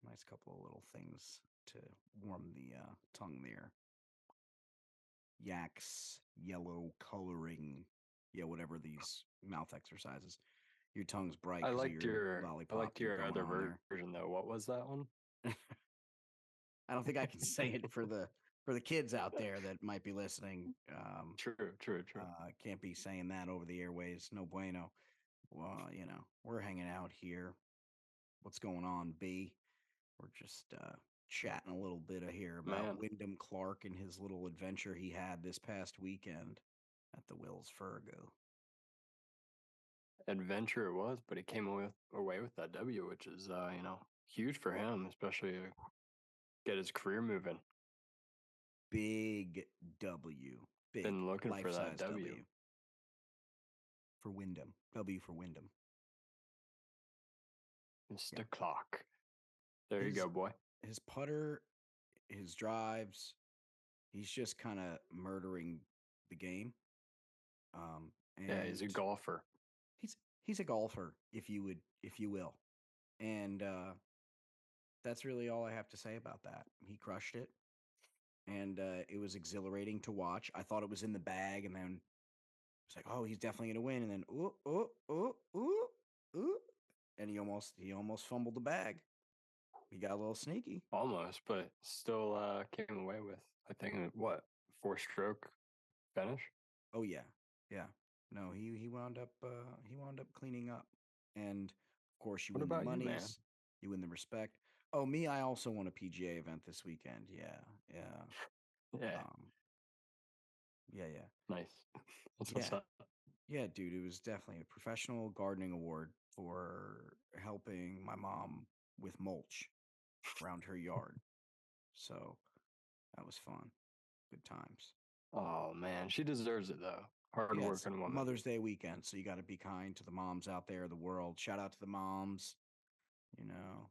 nice couple of little things to warm the tongue there. Yak's yellow coloring, yeah, whatever these mouth exercises. Your tongue's bright I because of liked your your I lollipop liked you're your going other on there. version though. What was that one? I don't think I can say it for the kids out there that might be listening. True. Can't be saying that over the airways. No bueno. Well, we're hanging out here. What's going on, B? We're just chatting a little bit of here about Man, Wyndham Clark and his little adventure he had this past weekend at the Wills Fargo. adventure it was, but he came away with that W, which is huge for him, especially to get his career moving. Big W. Big Been looking for that life-size W. W for Wyndham. W for Wyndham. Mr. Yeah. Clock. There you His go, boy. his putter, his drives, he's just kind of murdering the game. Yeah, he's And a golfer. he's he's a golfer, if you will. And that's really all I have to say about that. He crushed it, and it was exhilarating to watch. I thought it was in the bag, and then it's like, oh, he's definitely gonna win. And then ooh, and he almost fumbled the bag. He got a little sneaky. Almost, but still came away with, I think, what, 4-stroke finish? Oh yeah, yeah. No, he wound up cleaning up, and of course you What win the about you, man? monies, you win the respect. Oh, me, I also won a PGA event this weekend. Yeah, yeah, Yeah, um, yeah. nice. That's Yeah, what's up. yeah, dude. It was definitely a professional gardening award for helping my mom with mulch around her yard. So that was fun. Good times. Oh, man. She deserves it, though. Yeah, it's Hard-working woman. Mother's Day weekend, so you got to be kind to the moms out there, the world. Shout out to the moms.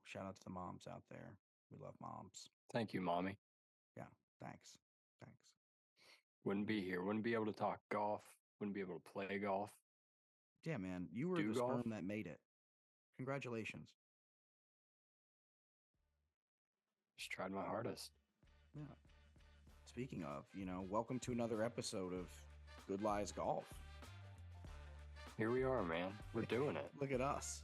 Shout out to the moms out there. We love moms. Thank you, Mommy. Yeah, thanks. Thanks. Wouldn't be here. Wouldn't be able to talk golf. Wouldn't be able to play golf. Yeah, man, you were Do the golf. sperm that made it. Congratulations. Just tried my hardest. Yeah. Speaking of, welcome to another episode of Good Lies Golf. Here we are, man. We're doing it. Look at us.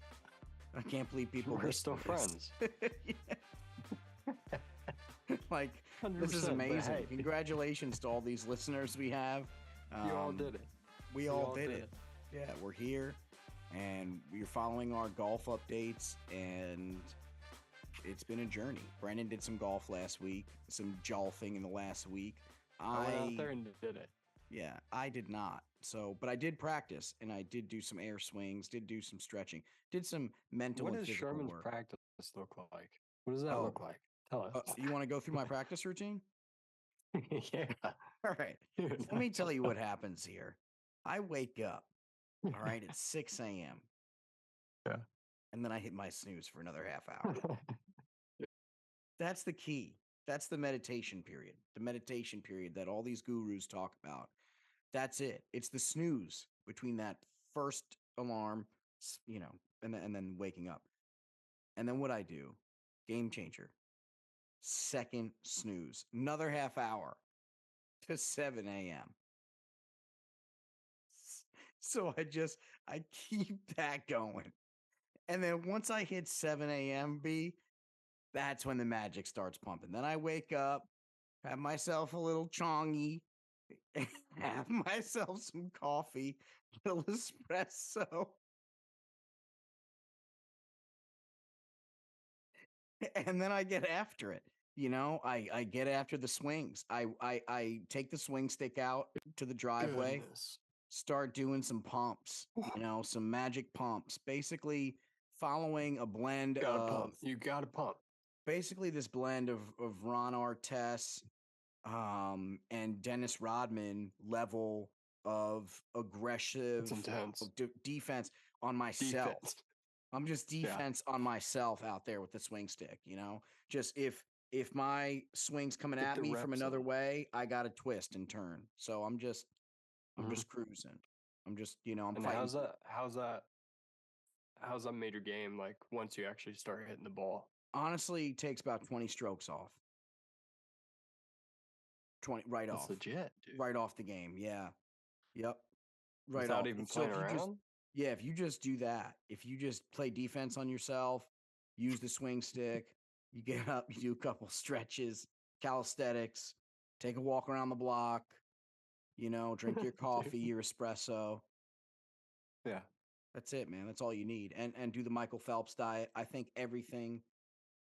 I can't believe people We're listen still to this. friends. Like, this is 100%, but amazing. hey. Congratulations to all these listeners we have. You all did it. We all did it. Yeah, we're here, and you're following our golf updates, and it's been a journey. Brennan did some golf last week, some jolfing in the last week. I went out there and did it. Yeah, I did not. So, but I did practice, and I did do some air swings, did do some stretching, did some mental What and does physical Sherman's work. practice look like? What does that Oh, look like? Tell us. you want to go through my practice routine? Yeah. All right. Let me tell you what happens here. I wake up, all right, at 6 a.m. Yeah. And then I hit my snooze for another half hour. That's the key. That's the meditation period. The meditation period that all these gurus talk about. That's it. It's the snooze between that first alarm, and then waking up. And then what I do, game changer. Second snooze, another half hour to 7 a.m. So I keep that going. And then once I hit 7 a.m., that's when the magic starts pumping. Then I wake up, have myself a little chongy, have myself some coffee, little espresso. And then I get after it. I get after the swings. I take the swing stick out to the driveway, Goodness. start doing some pumps, some magic pumps. Basically following a blend Gotta of pump. You gotta pump. basically this blend of Ron Artest and Dennis Rodman level of aggressive It's intense. defense on myself. Defense. I'm just defense on myself out there with the swing stick, Just if my swing's coming Get at the me from reps another in. way, I got to twist and turn. So I'm just cruising. I'm just, I'm And fighting. how's that made your game like once you actually start hitting the ball? Honestly, takes about 20 strokes off. 20 right That's off. legit, dude. Right off the game. Yeah. Yep. Right Without off. even So playing if you just around? yeah, if you just do that, if you just play defense on yourself, use the swing stick, you get up, you do a couple stretches, calisthenics, take a walk around the block, drink your coffee, Dude. your espresso. Yeah. That's it, man. That's all you need. And do the Michael Phelps diet. I think everything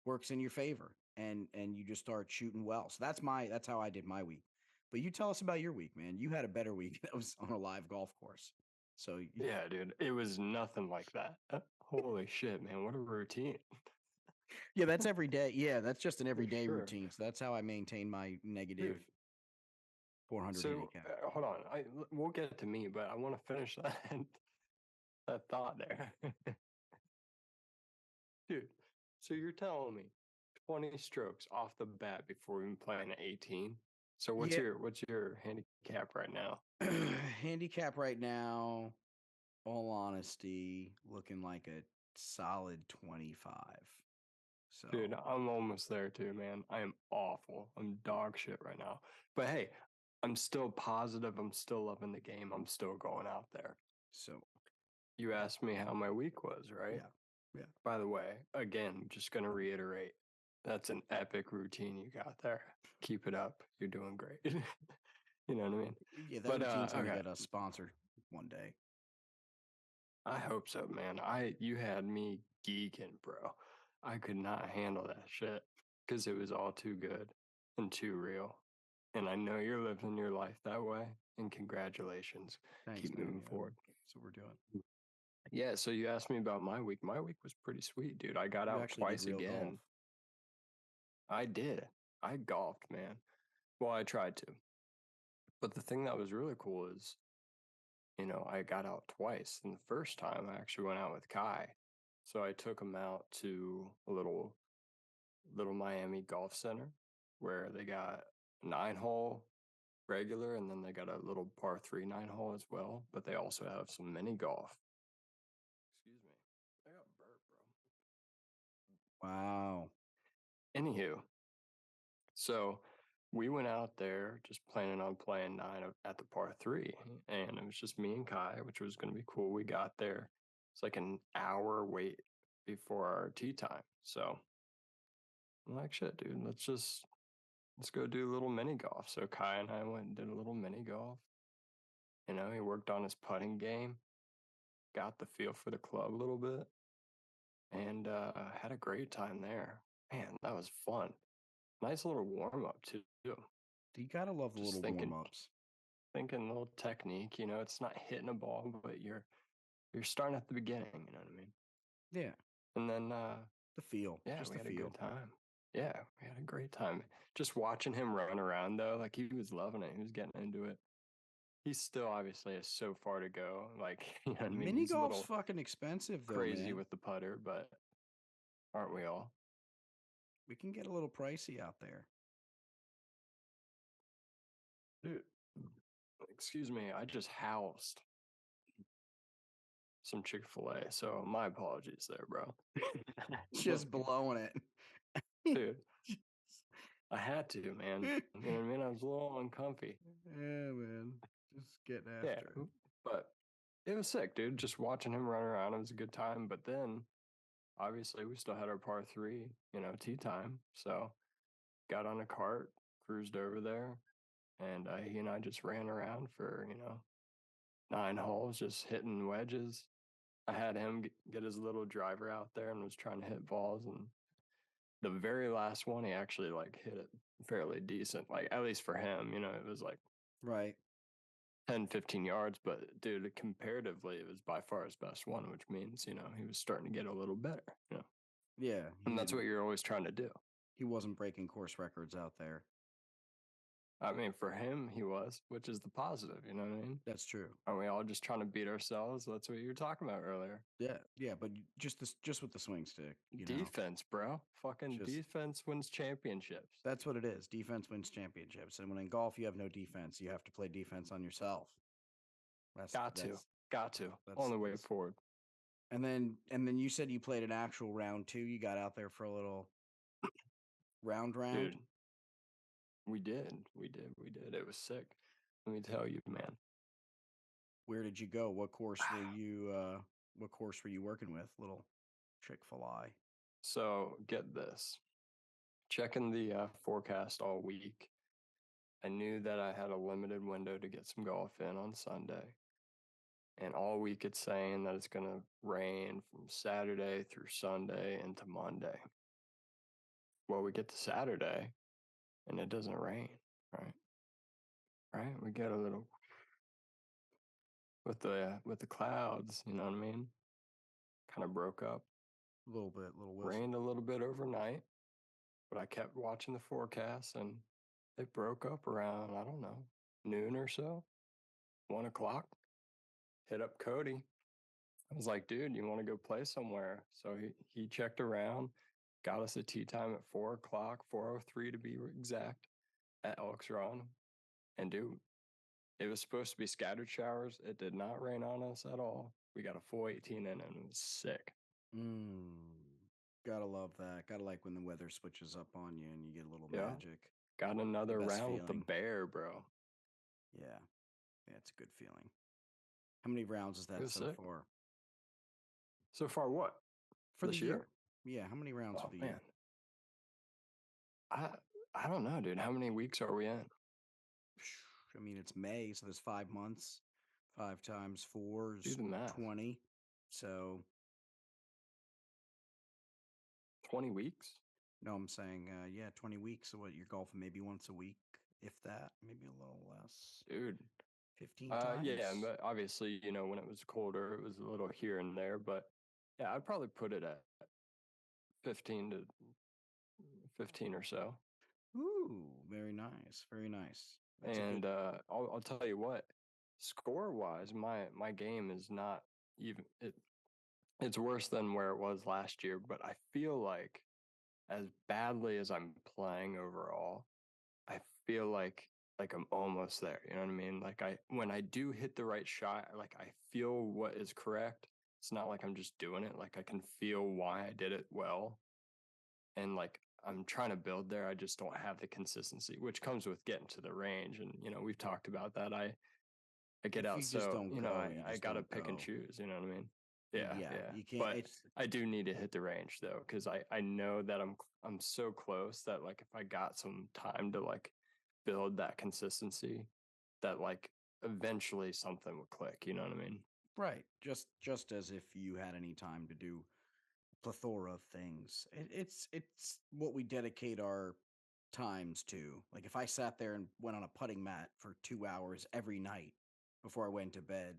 works in your favor and you just start shooting well. So that's how I did my week. But you tell us about your week, man. You had a better week that was on a live golf course. So Yeah, dude. It was nothing like that. Holy shit, man. What a routine. yeah, that's every day. Yeah, that's just an For everyday sure. routine. So that's how I maintain my negative Dude. 400 So handicap. hold on. We'll get to me, but I want to finish that thought there. Dude, so you're telling me 20 strokes off the bat before even playing at 18? So Yeah. what's your handicap right now? Handicap right now, all honesty, looking like a solid 25. So Dude, I'm almost there too, man. I am awful. I'm dog shit right now. But hey, I'm still positive. I'm still loving the game. I'm still going out there. so You asked me how my week was, right? yeah. Yeah. By the way, again, just going to reiterate, that's an epic routine you got there. Keep it up. You're doing great. You know what I mean? Yeah, that But routine's gonna okay, get us sponsored one day. I hope so, man. You had me geeking, bro. I could not handle that shit because it was all too good and too real. And I know you're living your life that way. And congratulations. Thanks, Keep man. moving Yeah, forward. that's what we're doing. Yeah, so you asked me about my week. My week was pretty sweet, dude. I got You out actually did twice real golf. again. I did. I golfed, man. Well, I tried to. But the thing that was really cool is, I got out twice. And the first time I actually went out with Kai. So I took him out to a little Miami golf center where they got 9 hole regular and then they got a little par 3 9 hole as well. But they also have some mini golf. Excuse me. I got burnt, Wow. bro. Anywho, so we went out there just planning on playing at the par 3. And it was just me and Kai, which was going to be cool. We got there. It's like an hour wait before our tee time. So I'm like, shit, dude, let's go do a little mini golf. So Kai and I went and did a little mini golf. He worked on his putting game, got the feel for the club a little bit, and had a great time there. Man, that was fun. Nice little warm up too. You gotta love the Just little warm ups. thinking a little technique. It's not hitting a ball, but you're starting at the beginning. You know what I mean? Yeah. And then The feel. yeah, Just we the had a feel. good time. Yeah, we had a great time. Just watching him run around though, like he was loving it. He was getting into it. He still obviously has so far to go. Like, you know what I mean? Mini He's a golf's little fucking expensive though, crazy man. with the putter, but aren't we all? We can get a little pricey out there. Dude, excuse me, I just housed some Chick-fil-A, so my apologies there, bro. Just blowing it. Dude, I had to, man. You know what I mean? I was a little uncomfy. Yeah, man. Just getting Yeah, after it. but it was sick, dude. Just watching him run around, it was a good time. But then, obviously, we still had our par 3, tee time. So got on a cart, cruised over there, and he and I just ran around for 9 holes, just hitting wedges. I had him get his little driver out there and was trying to hit balls, and the very last one he actually like hit it fairly decent, like at least for him. It was like Right. 10, 15 yards, but dude, comparatively it was by far his best one, which means he was starting to get a little better. Yeah. And that's what you're always trying to do. He wasn't breaking course records out there. I mean, for him, he was, which is the positive. You know what I mean? That's true. Are we all just trying to beat ourselves? That's what you were talking about earlier. Yeah, yeah, but just with the swing stick, Defense, bro. Fucking just defense wins championships. that's what it is. Defense wins championships, and when in golf you have no defense, you have to play defense on yourself. That's Got to. that's Got to. that's Only way that's. forward. And then you said you played an actual round two. You got out there for a little. round? Dude, we did. It was sick. Let me tell you, man. Where did you go? What course were you working with? Little Chick-fil-A. So get this. Checking the forecast all week. I knew that I had a limited window to get some golf in on Sunday. And all week it's saying that it's going to rain from Saturday through Sunday into Monday. Well, we get to Saturday and it doesn't rain, right? Right? We get a little with the clouds, you know what I mean? Kind of broke up. A little bit, little wisp. Rained a little bit overnight, but I kept watching the forecast and it broke up around, I don't know, noon or so, 1 o'clock. Hit up Cody. I was like, dude, you want to go play somewhere? So he checked around, got us a tee time at 4 o'clock, 4:03 to be exact, at Elks Run. And dude, it was supposed to be scattered showers. It did not rain on us at all. We got a full 18 in and it was sick. Gotta love that. Gotta like when the weather switches up on you and you get a little Yeah. magic. Got The another best round with the feeling. bear, bro. Yeah. Yeah, it's a good feeling. How many rounds is It that was so sick. far? So far, what? For the This year? year. Yeah, how many rounds for Oh the man. year? I I don't know, dude. How many weeks are we in? I mean, it's May, so there's 5 months. 5 times 4 Do is the math. 20. So, 20 weeks? no, I'm saying, yeah, 20 weeks. So, what, you're golfing maybe once a week, if that, maybe a little less. Dude. 15 Yeah, times? but obviously, when it was colder, it was a little here and there, but yeah, I'd probably put it at 15 to 15 or so. Ooh, very nice. Very nice. That's a good. And I'll tell you what, score wise, my game is not even it's worse than where it was last year, but I feel like as badly as I'm playing overall, I feel like I'm almost there. You know what I mean? Like when I do hit the right shot, like I feel what is correct. It's not like I'm just doing it. Like I can feel why I did it well. And like I'm trying to build there. I just don't have the consistency, which comes with getting to the range. And we've talked about that. I get If out, you just so don't go, you I just gotta don't pick and go. choose. You know what I mean? Yeah, Yeah, yeah. you can't. But It's I do need to hit the range though, because I know that I'm so close that like if I got some time to like build that consistency, that like eventually something would click. You know what I mean? right. Just as if you had any time to do plethora of things. It's what we dedicate our times to. Like if I sat there and went on a putting mat for 2 hours every night before I went to bed,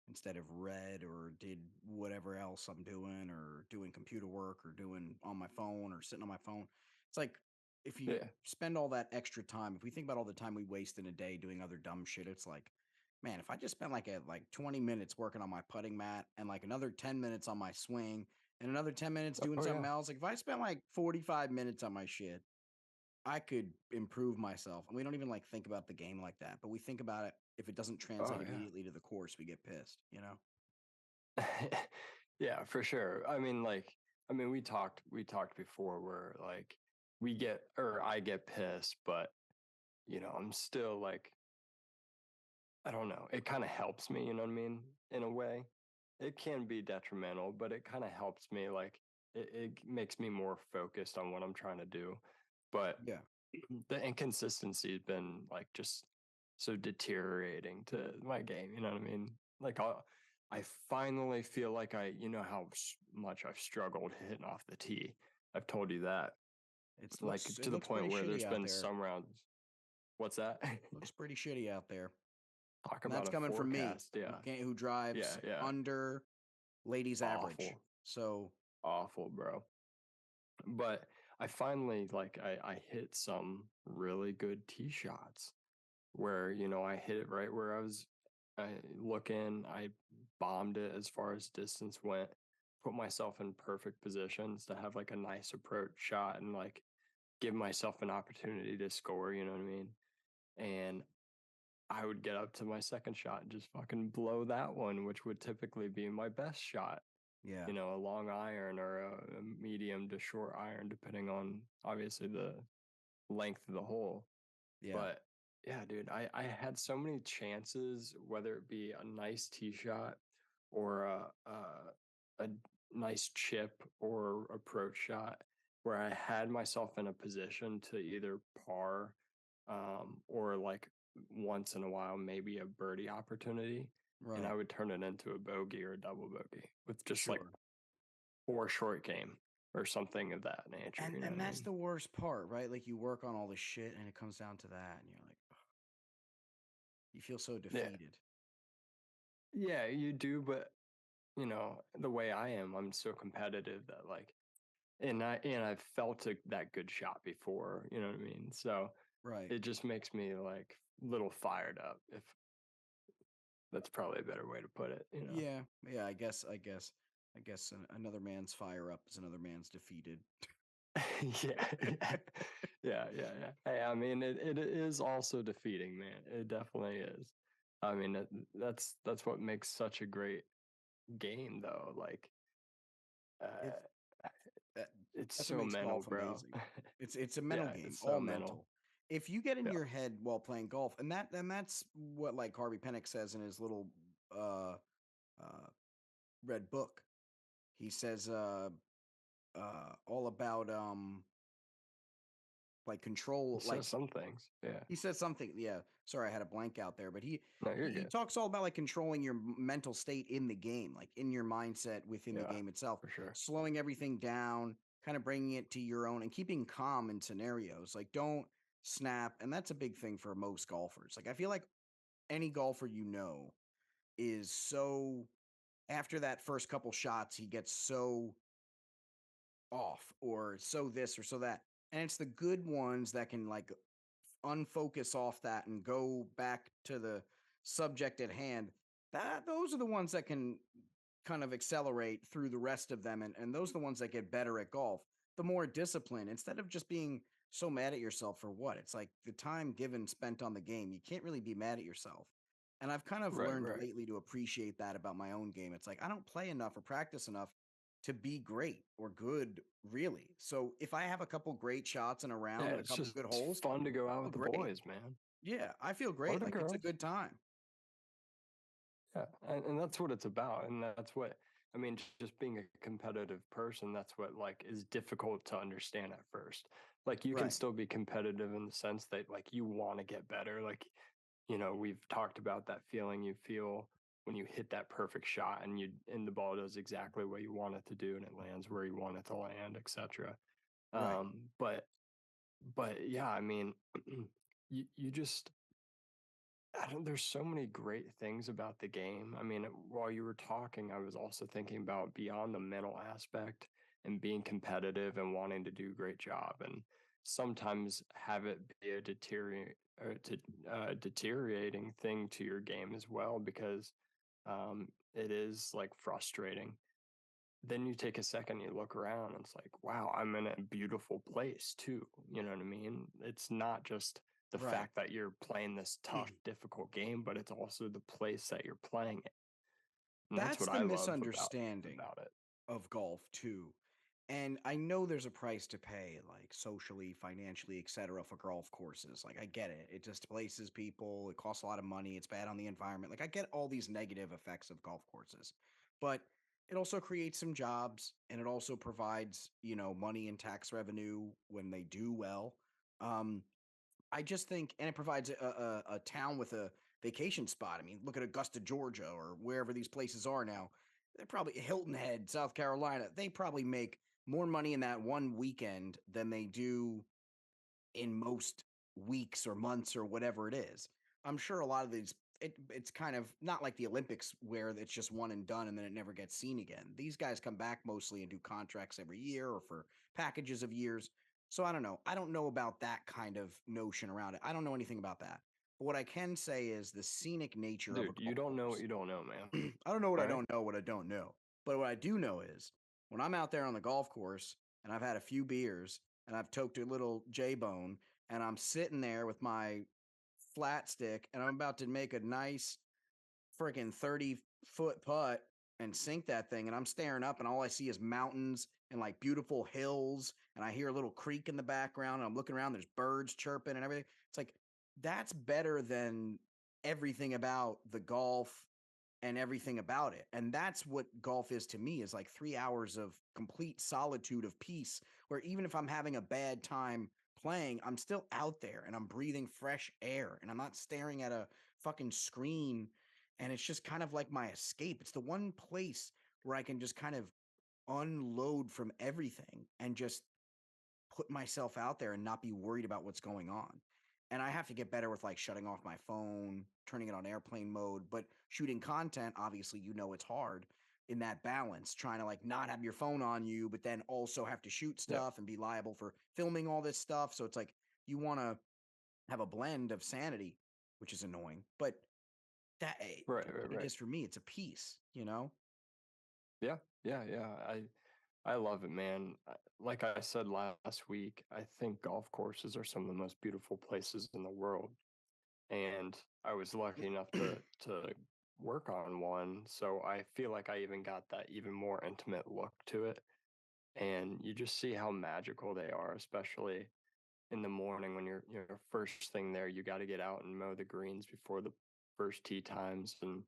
instead of read or did whatever else I'm doing, or doing computer work, or doing on my phone, or sitting on my phone, it's like if you Yeah. spend all that extra time, if we think about all the time we waste in a day doing other dumb shit, it's like, man, if I just spent like 20 minutes working on my putting mat, and like another 10 minutes on my swing, and another 10 minutes doing Oh something yeah. else, like if I spent like 45 minutes on my shit, I could improve myself. And we don't even like think about the game like that, but we think about it. If it doesn't Oh translate yeah. immediately to the course, we get pissed, you know? Yeah, for sure. We talked before where like I get pissed, but I'm still like, I don't know. It kind of helps me, you know what I mean? In a way, it can be detrimental, but it kind of helps me. Like it makes me more focused on what I'm trying to do. But Yeah. the inconsistency has been like just so deteriorating to my game. You know what I mean? Like I finally feel like you know how much I've struggled hitting off the tee. I've told you that, like It to the looks pretty point where shitty there's out been there. some rounds. What's that? Looks pretty shitty out there. Talk And about that's a coming from me, forecast. Yeah, who yeah, drives yeah. under ladies average. Awful, So awful, bro. But I finally I hit some really good tee shots where I hit it right where I looking. I bombed it as far as distance went. Put myself in perfect positions to have like a nice approach shot and like give myself an opportunity to score. You know what I mean? And I would get up to my second shot and just fucking blow that one, which would typically be my best shot. Yeah. you know, a long iron or a medium to short iron, depending on obviously the length of the hole. Yeah. But yeah, dude, I had so many chances, whether it be a nice tee shot or a nice chip or approach shot, where I had myself in a position to either par or like once in a while, maybe a birdie opportunity. And I Right. would turn it into a bogey or a double bogey with just like Sure. or short game or something of that nature. You know And what I that's mean? the worst part, right? Like you work on all this shit and it comes down to that and you're like, ugh, you feel so Yeah. defeated. Yeah, you do, but you know, the way I am, I'm so competitive that like, and I've felt that good shot before, you know what I mean? So Right. it just makes me like little fired up, if that's probably a better way to put it, you know? Yeah. Yeah, I guess another man's fire up is another man's defeated. Yeah, yeah, yeah. Hey, I mean, it is also defeating, man. It definitely is. I mean, that's what makes such a great game, though. Like, It's uh, that it's that's what so makes mental, golf bro. amazing. It's a mental Yeah, game, it's so all mental. mental. If you get in Yeah, your head while playing golf, and that's what like Harvey Penick says in his little uh uh red book. He says all about like he control, says like some things. Yeah, he says something, yeah, sorry, I had a blank out there, but he no, he, you're he good. talks all about like controlling your mental state in the game, like in your mindset within the Yeah, game itself, for sure. slowing everything down, kind of bringing it to your own and keeping calm in scenarios. Like don't snap, and that's a big thing for most golfers. Like I feel like any golfer is so after that first couple shots, he gets so off or so this or so that. And it's the good ones that can like unfocus off that and go back to the subject at hand. That those are the ones that can kind of accelerate through the rest of them. And those are the ones that get better at golf. The more discipline, instead of just being so mad at yourself for what? It's like the time given spent on the game. You can't really be mad at yourself. And I've kind of Right, learned right. lately to appreciate that about my own game. It's like I don't play enough or practice enough to be great or good, really. So if I have a couple great shots in a Yeah, round and a it's couple just good holes, fun to go out oh with the great. boys, man, Yeah, I feel or great. the Like it's a girls. good time. Yeah, and that's what it's about, and that's what I mean. Just being a competitive person, that's what like is difficult to understand at first. Like you can Right. still be competitive in the sense that like you want to get better. Like you know, we've talked about that feeling you feel when you hit that perfect shot and the ball does exactly what you want it to do and it lands where you want it to land, etc. Right. Um, but but yeah, I mean, you just I don't, there's so many great things about the game. I mean, while you were talking, I was also thinking about beyond the mental aspect and being competitive and wanting to do a great job, and sometimes have it be a deteriorating thing to your game as well because it is like frustrating. Then you take a second, you look around, and it's like, wow, I'm in a beautiful place too. You know what I mean? It's not just the Right. fact that you're playing this tough, difficult game, but it's also the place that you're playing it. And that's That's what the I love misunderstanding about it. of golf too. And I know there's a price to pay, like socially, financially, etc., for golf courses. Like I get it. It displaces people. It costs a lot of money. It's bad on the environment. Like I get all these negative effects of golf courses, but it also creates some jobs and it also provides, money and tax revenue when they do well. Um, I just think, and it provides a town with a vacation spot. I mean, look at Augusta, Georgia, or wherever these places are now. They're probably Hilton Head, South Carolina. They probably make more money in that one weekend than they do in most weeks or months or whatever it is. I'm sure a lot of these it's kind of not like the Olympics where it's just one and done and then it never gets seen again. These guys come back mostly and do contracts every year or for packages of years. So I don't know. I don't know about that kind of notion around it. I don't know anything about that. But what I can say is the scenic nature of a Dude, you golf don't know what course. you don't know, man. I don't know Right? what I don't know. But what I do know is when I'm out there on the golf course and I've had a few beers and I've toked a little J bone and I'm sitting there with my flat stick and I'm about to make a nice freaking 30-foot putt. and sink that thing. And I'm staring up, and all I see is mountains and like beautiful hills. And I hear a little creek in the background. And I'm looking around, there's birds chirping and everything. It's like, that's better than everything about the golf and everything about it. And that's what golf is to me, is like 3 hours of complete solitude of peace, where even if I'm having a bad time playing, I'm still out there and I'm breathing fresh air and I'm not staring at a fucking screen. And it's just kind of like my escape. It's the one place where I can just kind of unload from everything and just put myself out there and not be worried about what's going on. And I have to get better with like shutting off my phone, turning it on airplane mode, but shooting content, obviously, it's hard in that balance, trying to like not have your phone on you, but then also have to shoot Yeah. stuff and be liable for filming all this stuff. So it's like you want to have a blend of sanity, which is annoying, but Right, that's right, what it right. is for me. It's a piece. Yeah, yeah, yeah. I love it, man. Like I said last week, I think golf courses are some of the most beautiful places in the world. And I was lucky enough to work on one, so I feel like I even got that even more intimate look to it. And you just see how magical they are, especially in the morning when you're first thing there. You got to get out and mow the greens before the first tee times and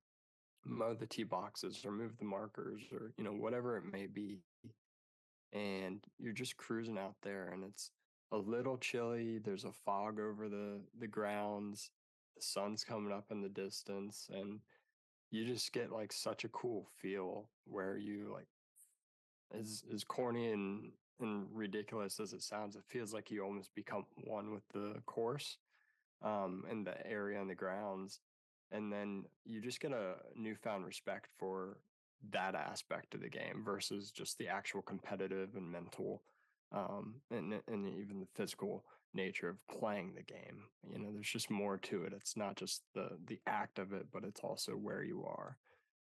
mow the tee boxes or move the markers or whatever it may be, and you're just cruising out there and it's a little chilly. There's a fog over the grounds. The sun's coming up in the distance and you just get like such a cool feel where you like, as corny and ridiculous as it sounds, it feels like you almost become one with the course, and the area and the grounds. And then you just get a newfound respect for that aspect of the game versus just the actual competitive and mental, and even the physical nature of playing the game. There's just more to it. It's not just the act of it, but it's also where you are.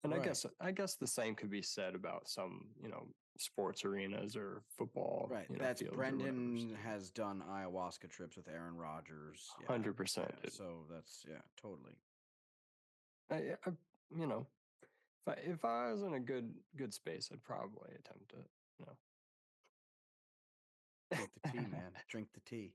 And I Right. guess I guess the same could be said about some, sports arenas or football, Right. That's fields or whatever. Brendan So has done ayahuasca trips with Aaron Rodgers. Yeah. 100%, Yeah. dude. So that's, yeah, totally. I you know, if I was in a good space, I'd probably attempt it. Drink the tea, man. Drink the tea.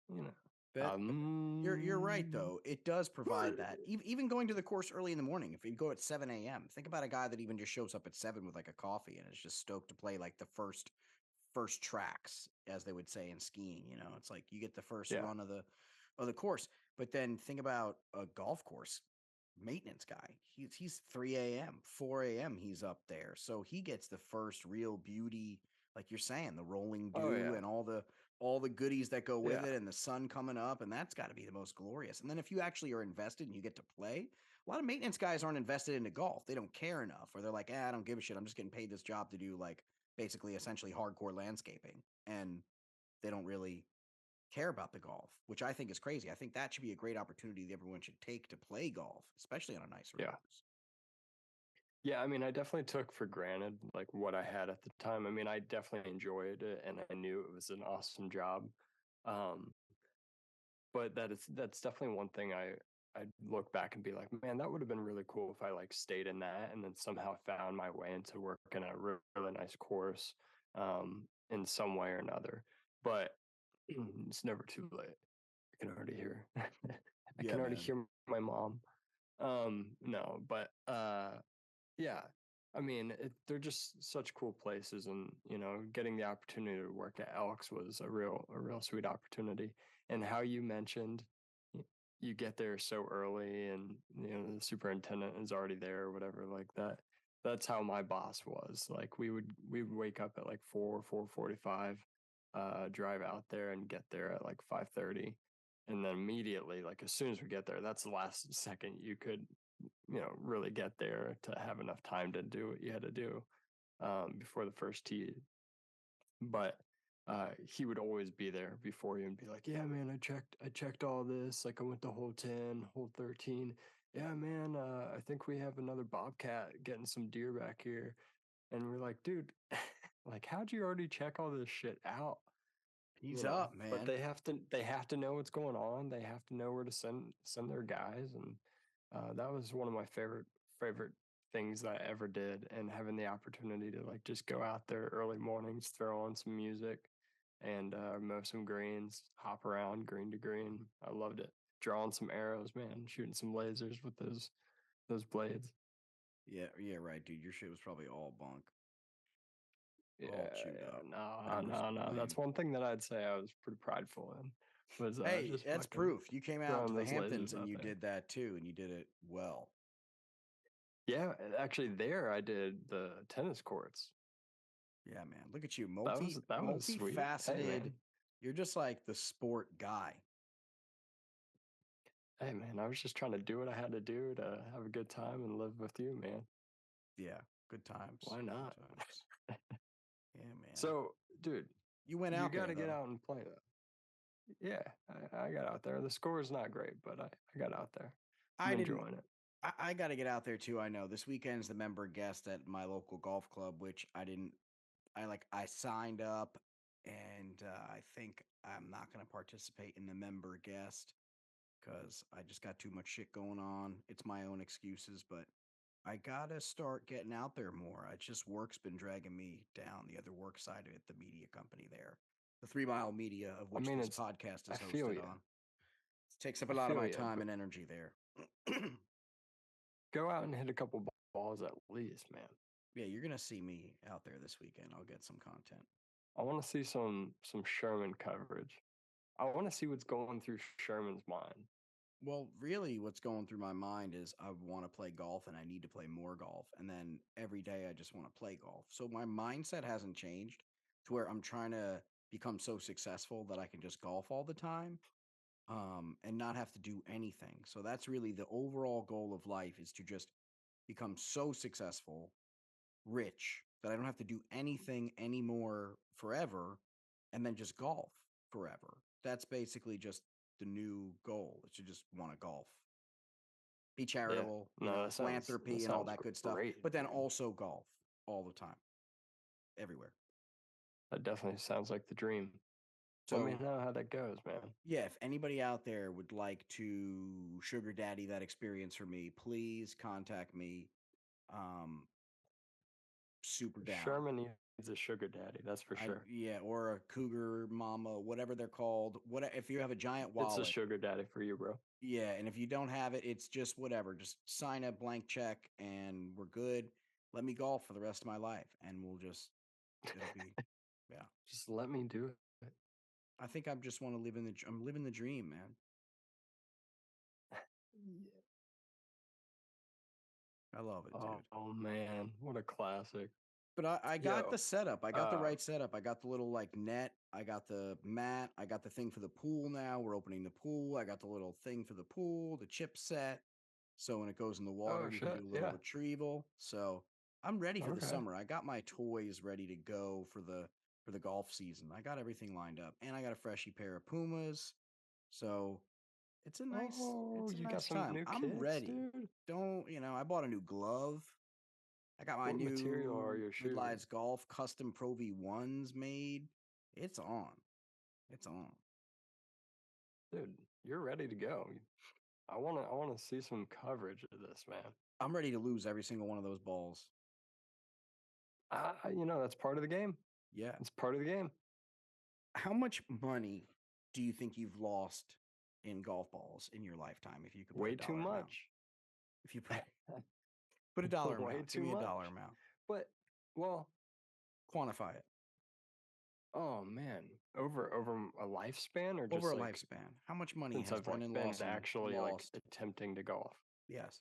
You know. But you're right though. It does provide that. Even going to the course early in the morning. If you go at 7 a.m., think about a guy that even just shows up at 7 with like a coffee and is just stoked to play like the first tracks, as they would say in skiing. It's like you get the first Yeah. run of the course. But then think about a golf course maintenance guy. He's 3 a.m., 4 a.m. He's up there. So he gets the first real beauty, like you're saying, the rolling Oh dew yeah. and all the goodies that go with Yeah. it and the sun coming up, and that's got to be the most glorious. And then if you actually are invested and you get to play, a lot of maintenance guys aren't invested into golf. They don't care enough, or they're like, I don't give a shit. I'm just getting paid this job to do like basically essentially hardcore landscaping. And they don't really care about the golf, which I think is crazy. I think that should be a great opportunity that everyone should take to play golf, especially on a nicer Yeah. course. Yeah, I mean, I definitely took for granted like what I had at the time. I mean, I definitely enjoyed it and I knew it was an awesome job. Um, but that's definitely one thing I look back and be like, man, that would have been really cool if I like stayed in that and then somehow found my way into working a really nice course, in some way or another. But it's never too late. I can already hear. I Yeah, can already man. hear my mom. No, but yeah. I mean, they're just such cool places, and getting the opportunity to work at Elks was a real sweet opportunity. And how you mentioned you get there so early, and the superintendent is already there or whatever like that. That's how my boss was. Like we would wake up at like 4:45, drive out there and get there at like 5:30, and then immediately, like as soon as we get there, that's the last second you could really get there to have enough time to do what you had to do, before the first tee. But he would always be there before you and be like, "Yeah, man, I checked all this. Like, I went to hole 10, hole 13. Yeah, man, I think we have another bobcat getting some deer back here." And we're like, "Dude, like, how'd you already check all this shit out?" He's up, But man. they have to know what's going on. They have to know where to send their guys, and that was one of my favorite things that I ever did, and having the opportunity to like just go out there early mornings, throw on some music, and mow some greens, hop around green to green. I loved it. Drawing some arrows, man, shooting some lasers with those blades. Yeah, yeah, right, dude. Your shit was probably all bunk, Yeah, all chewed yeah, up. no, It was no. That's lame. one thing that I'd say I was pretty prideful in, was Hey, just that's fucking proof. You came out to throwing the those Hamptons lasers and out you there. did that too, and you did it well. Yeah, actually, there I did the tennis courts. Yeah, man. Look at you, That was sweet. Hey, multifaceted. man. You're just like the sport guy. Hey, man. I was just trying to do what I had to do to have a good time and live with you, man. Yeah, good times. Why Good not? times. Yeah, man. So, dude, You went you out got there to get though. out and play that. Yeah, I got out there. The score is not great, but I got out there. I'm I didn't. enjoying it. I got to get out there too. I know this weekend's the member guest at my local golf club, which I didn't. I signed up, and I think I'm not going to participate in the member guest because I just got too much shit going on. It's my own excuses, but I gotta start getting out there more. It's just work's been dragging me down. The other work side of it, the media company there, the 3 Mile Media, of I which mean, this podcast I is feel hosted you. on. It takes up a I lot of feel my you. time and energy there. Go out and hit a couple balls at least, man. Yeah, you're gonna see me out there this weekend. I'll get some content. I want to see some Sherman coverage. I want to see what's going through Sherman's mind. Well, really, what's going through my mind is I want to play golf and I need to play more golf. And then every day I just want to play golf. So my mindset hasn't changed to where I'm trying to become so successful that I can just golf all the time, and not have to do anything. So that's really the overall goal of life, is to just become so successful, rich, that I don't have to do anything anymore forever, and then just golf forever. That's basically just the new goal, is to just want to golf, be Yeah. charitable, No, that philanthropy and all sounds that good stuff, great, but then dude. also golf all the time, everywhere. That definitely sounds like the dream. Let me So, know how that goes, man. yeah, if anybody out there would like to sugar daddy that experience for me, please contact me. Um, super down. Sherman needs a sugar daddy, that's for I sure. Yeah, or a cougar mama, whatever they're called. What if you have a giant It's a wallet? sugar daddy for you, bro. Yeah, and if you don't have it, it's just whatever. Just sign a blank check and we're good. Let me golf for the rest of my life, and it'll be, yeah. Just let me do it. I think I just want to live I'm living the dream, man. Yeah. I love it, dude. Oh man, what a classic. But I got the Yo, setup. I got the uh, right setup. I got the little like net. I got the mat. I got the thing for the pool now. We're opening the pool. I got the little thing for the pool, the chip set. So when it goes in the water, oh we can shit, do a little yeah. retrieval. So I'm ready for the Okay. summer. I got my toys ready to go for the golf season. I got everything lined up. And I got a freshy pair of Pumas. So Oh, it's a you got nice some time. new I'm kicks, ready. dude. I bought a new glove. I got my What material are new your Good shoes? Lives Golf custom Pro V1s made. It's on. It's on. Dude, you're ready to go. I wanna see some coverage of this, man. I'm ready to lose every single one of those balls. That's part of the game. Yeah. It's part of the game. How much money do you think you've lost in golf balls in your lifetime, if you could put a Way too dollar amount? much. If you put a dollar Way amount, give too me a much. dollar amount. But well, Quantify it. oh man, over a lifespan or Over just a like lifespan. How much money since has I've like Brendan been Lawson actually like lost? attempting to golf. Yes.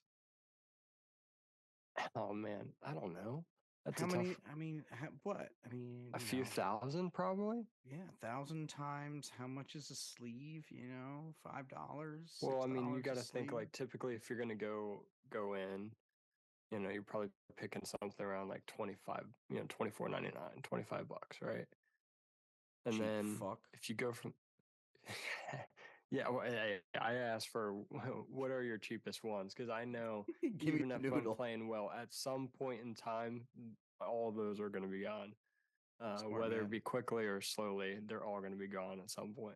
Oh man, I don't know. That's How a many? tough. I mean, what? I mean, A few thousand probably. yeah, 1,000 times. How much is a sleeve? $5, Well, six I mean, you dollars got a to think sleeve. like typically if you're gonna go in, you're probably picking something around like 25, 24.99, $25, right? And Cheap then fuck. if you go from yeah, well, I asked for what are your cheapest ones because I know Give me even the if I'm noodle. playing well, at some point in time, all of those are going to be gone. Smart Whether it man. be quickly or slowly, they're all going to be gone at some point.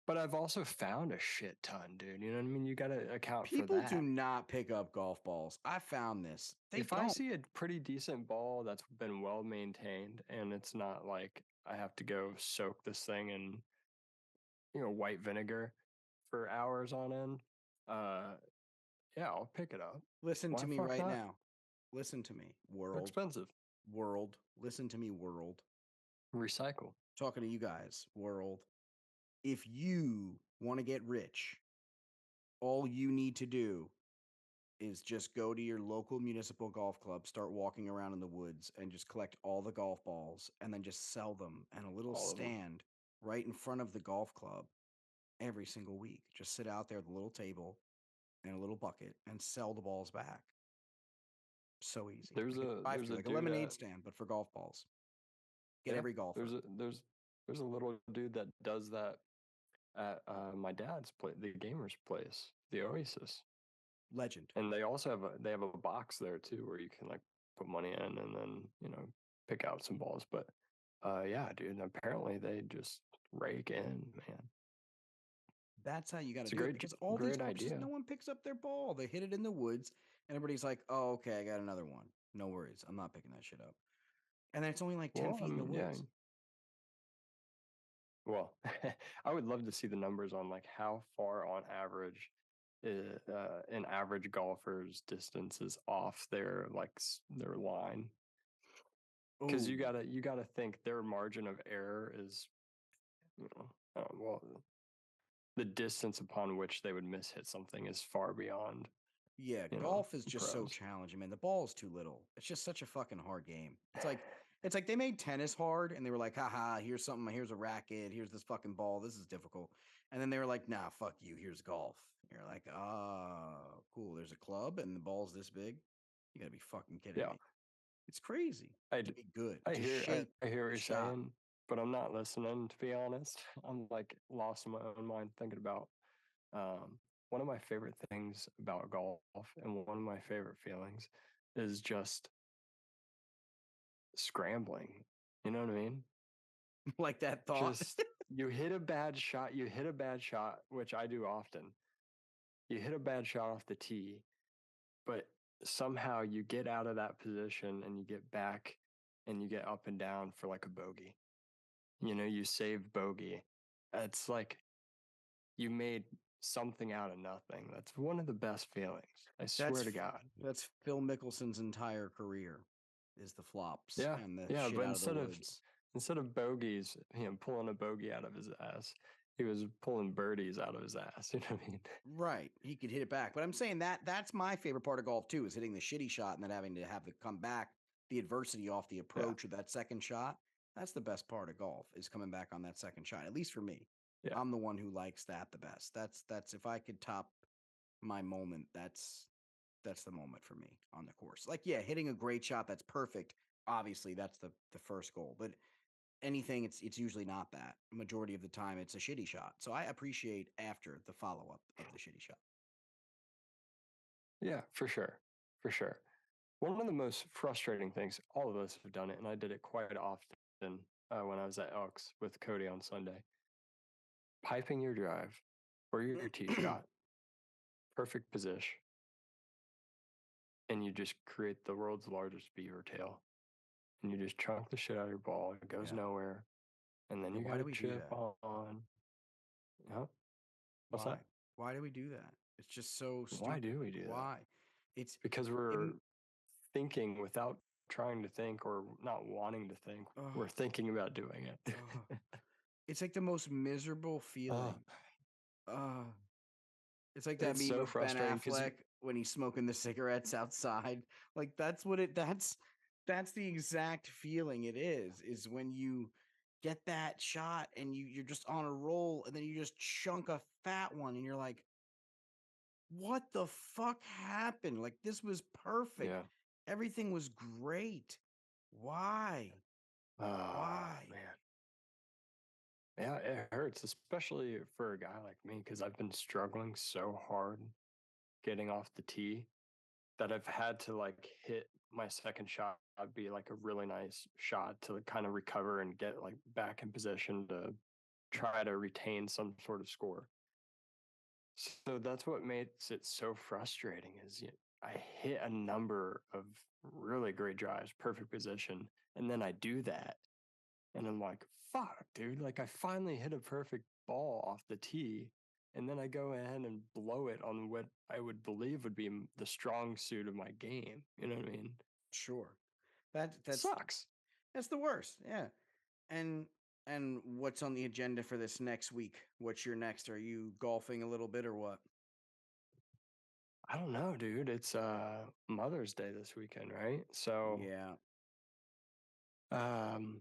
But I've also found a shit ton, dude. You know what I mean? You got to account for People do that. not pick up golf balls. I found this. They If I don't. see a pretty decent ball that's been well maintained and it's not like I have to go soak this thing in, white vinegar for hours on end, uh, yeah, I'll pick it up. Listen Why to the me fuck right not? now. Listen to me, They're world. expensive. World. Listen to me, world. Recycle. Talking to you guys, world. If you want to get rich, all you need to do is just go to your local municipal golf club, start walking around in the woods, and just collect all the golf balls and then just sell them in a little All of them. stand right in front of the golf club every single week. Just sit out there at the little table and a little bucket and sell the balls back. So easy. There's Like a a drive there's through, a like a dude lemonade at stand, but for golf balls. Get yeah. every golfer. There's a little dude that does that at my dad's place, the gamer's place, the Oasis, Legend. and they have a box there too where you can like put money in and then pick out some balls. But yeah, dude, apparently they just rake in, man. That's how you got to It's a do it because all these great courses, idea. no one picks up their ball. They hit it in the woods, and everybody's like, "Oh, okay, I got another one. No worries, I'm not picking that shit up." And then it's only like 10 Well, I feet in the mean, yeah. woods. Well, I would love to see the numbers on like how far on average an average golfer's distance is off their their line, because Oh, you gotta think their margin of error is well, the distance upon which they would miss hit something is far beyond yeah, golf is just so pros. challenging, man. The ball is too little. It's just such a fucking hard game. It's like they made tennis hard and they were like, haha, here's something, here's a racket, here's this fucking ball, this is difficult. And then they were like, nah, fuck you, here's golf. And you're like, ah, cool. There's a club and the ball's this big. You gotta be fucking kidding Yeah, me. It's crazy I, to d- be good, I to hear shape I hear what the you're shot. saying, but I'm not listening, to be honest. I'm like lost in my own mind thinking about one of my favorite things about golf and one of my favorite feelings is just scrambling. You know what I mean? Like that thought. Just you hit a bad shot, which I do often. You hit a bad shot off the tee, but somehow you get out of that position and you get back and you get up and down for like a bogey. You saved bogey. It's like you made something out of nothing. That's one of the best feelings. I swear That's to God. that's Phil Mickelson's entire career is the flops Yeah, and the yeah. shit But out of the instead of woods. instead of bogeys, pulling a bogey out of his ass, he was pulling birdies out of his ass. You know what I mean? Right. He could hit it back. But I'm saying that's my favorite part of golf too, is hitting the shitty shot and then having to have to come back, the adversity off the Yeah, approach of that second shot. That's the best part of golf is coming back on that second shot. At least for me. yeah, I'm the one who likes that the best. That's if I could top my moment, that's the moment for me on the course. Like, yeah, hitting a great shot that's perfect. Obviously, that's the first goal. But anything, it's usually not that. Majority of the time, it's a shitty shot. So I appreciate after the follow up of the shitty shot. yeah. For sure, for sure. One of the most frustrating things, all of us have done it, and I did it quite often when I was at Elks with Cody on Sunday. Piping your drive or your tee shot, perfect position, and you just create the world's largest beaver tail, and you just chunk the shit out of your ball. It goes Yeah. nowhere, and then Yeah. you Why got do to we do chip that? on. Huh? What's Why? that? Why do we do that? It's just so Why stupid. do we do that? Why? It's Because it. we're thinking without trying to think or not wanting to think. Oh, We're thinking about doing it. oh. It's like the most miserable uh, feeling. Uh, it's like that it's meme so of Ben frustrating because Affleck when he's smoking the cigarettes outside. Like that's what it. That's the exact feeling it is when you get that shot and you're just on a roll and then you just chunk a fat one and you're like, what the fuck happened? Like this was perfect. yeah. Everything was great. Why? Oh Why? man. Yeah, it hurts, especially for a guy like me, because I've been struggling so hard getting off the tee that I've had to like hit my second shot be like a really nice shot to kind of recover and get like back in position to try to retain some sort of score. So that's what makes it so frustrating is I hit a number of really great drives, perfect position, and then I do that. And I'm like, fuck, dude, like I finally hit a perfect ball off the tee. And then I go ahead and blow it on what I would believe would be the strong suit of my game. You know what I mean? Sure. That's Sucks. that's the worst. Yeah. And and what's on the agenda for this next week? What's your next? Are you golfing a little bit or what? I don't know, dude. It's Mother's Day this weekend, right? So Yeah. um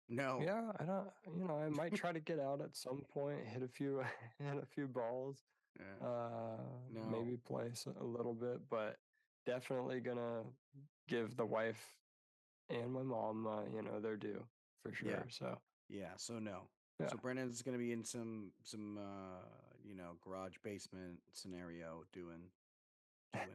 No. yeah, I don't I might try to get out at some point, hit a few hit a few balls, Yeah. uh No. maybe play a little bit, but definitely gonna give the wife and my mom their due for Yeah. sure. So, Yeah. So no. yeah. So Brendan's gonna be in some garage basement scenario doing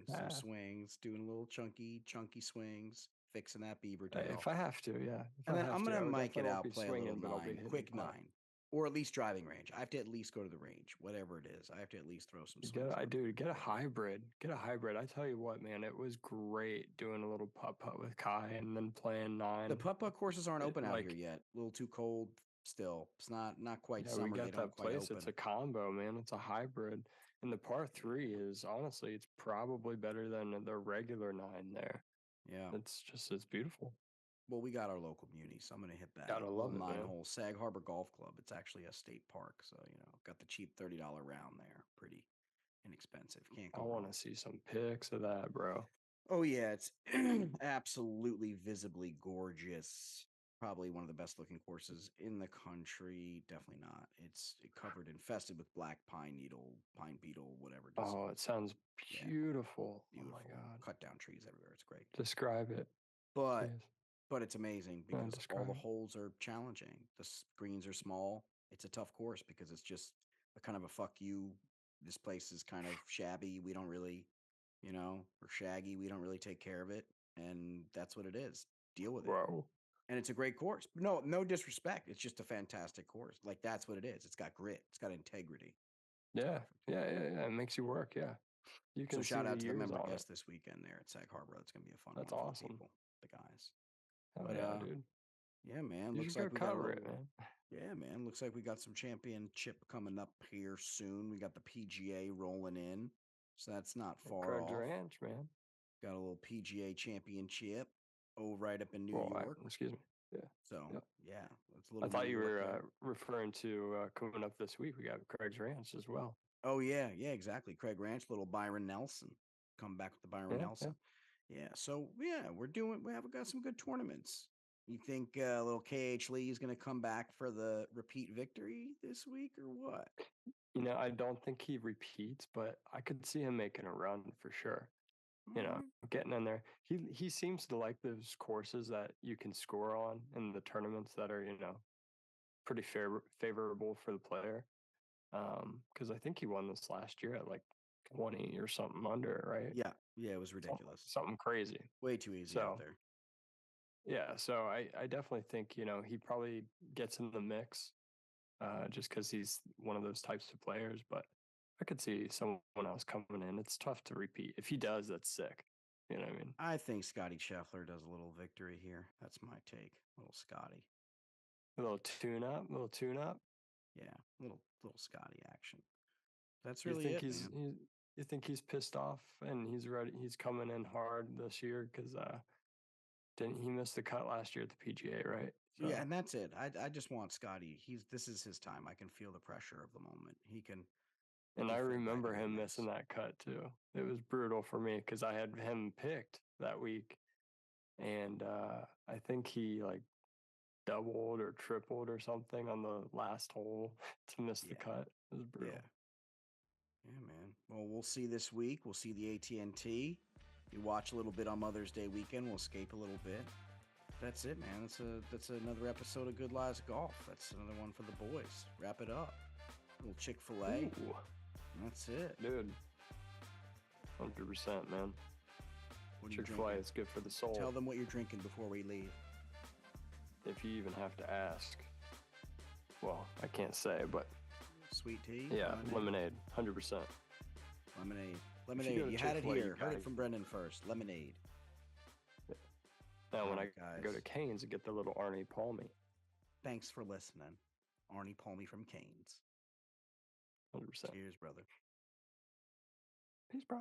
some swings, doing little chunky swings, fixing that beaver tail. If I have to, yeah. If And I then have I'm to, gonna I mic definitely it won't out, be play a little swinging, but I'll be nine, hitting the quick putt. nine, or at least driving range. I have to at least go to the range, whatever it is. I have to at least throw some swings. Get a hybrid. Get a hybrid. I tell you what, man, it was great doing a little putt with Kai and then playing The nine. putt-putt courses aren't It, open out here like, yet. A little too cold still. It's not quite yeah, we summer. They got don't that quite place. It's open. a combo, man. It's a hybrid. And the par three is honestly, it's probably better than the regular nine there. Yeah. It's beautiful. Well, we got our local muni, so I'm gonna hit that Gotta little love it, man. nine-hole Sag Harbor Golf Club. It's actually a state park, so got the cheap $30 round there. Pretty inexpensive. Can't I go want wrong. to see some pics of that, bro. Oh yeah, it's absolutely visibly gorgeous. Probably one of the best looking courses in the country. Definitely not. It's covered, infested with black pine beetle, whatever. Just Oh, it sounds yeah, beautiful. Oh my beautiful. God. Cut down trees everywhere. It's great. Describe it, But please. but it's amazing No, because all describe the it. holes are challenging. The greens are small. It's a tough course because it's just a kind of a fuck you. This place is kind of shabby. We don't really, or shaggy. We don't really take care of it, and that's what it is. Deal with it. Bro. And it's a great course. No disrespect. It's just a fantastic course. Like that's what it is. It's got grit. It's got integrity. It's Yeah. perfect. Yeah. It makes you work. Yeah. You So can see shout the out to the years member on it. guest this weekend there at Sag Harbor. That's gonna be a fun That's one for the awesome. people, the guys. Hell But yeah, dude. yeah, man. You Looks should go like we got a cover it, little. man. Yeah, man. Looks like we got some championship coming up here soon. We got the PGA rolling in, so that's not At far Craig's off. Ranch, man. Got a little PGA championship, right up in New Well, York. excuse me. Yeah. So Yep. yeah, it's a I little thought New you York were there. referring to coming up this week. We got Craig's Ranch as well. Oh yeah, exactly. Craig Ranch, little Byron Nelson. Come back with the Byron Yeah. Nelson. Yeah. So yeah, we have got some good tournaments. You think little KH Lee is going to come back for the repeat victory this week or what? I don't think he repeats, but I could see him making a run for sure. All right. Getting in there. He seems to like those courses that you can score on in the tournaments that are, pretty favorable for the player. Because I think he won this last year at like 20 or something under, right? Yeah, it was ridiculous. Something crazy. Way too easy out So there. yeah, so I definitely think, he probably gets in the mix just because he's one of those types of players, but I could see someone else coming in. It's tough to repeat. If he does, that's sick. You know what I mean? I think Scotty Scheffler does a little victory here. That's my take. Little Scotty. A little tune up. Yeah, little Scotty action. That's You really think it, man. you think he's pissed off and he's ready? He's coming in hard this year because didn't he miss the cut last year at the PGA, right? So, Yeah, and that's it. I just want Scotty. This is his time. I can feel the pressure of the moment. He and can I fit right remember in him this. missing that cut too. It was brutal for me because I had him picked that week, and I think he like doubled or tripled or something on the last hole to miss the Yeah, cut. It was yeah, brutal. yeah, man. Well, we'll see this week. We'll see the AT&T. You watch a little bit on Mother's Day weekend. We'll escape a little bit. That's it, man. That's another episode of Good Lies Golf. That's another one for the boys. Wrap it up. A little Chick-fil-A. Ooh, That's it. dude, 100%, man. What are you Chick-fil-A drinking? is good for the soul. Tell them what you're drinking before we leave. If you even have to ask. Well, I can't say, but Sweet tea? yeah, lemonade, 100%. Lemonade. If you go Lemonade. to You had it Chick-fil-A, you here. Heard gotta. it from Brendan first. Lemonade. Now, All when right, I go to guys. Cane's and get the little Arnie Palmy, Thanks for listening. Arnie Palmy from Canes. 100%. Cheers, brother. Peace, bro.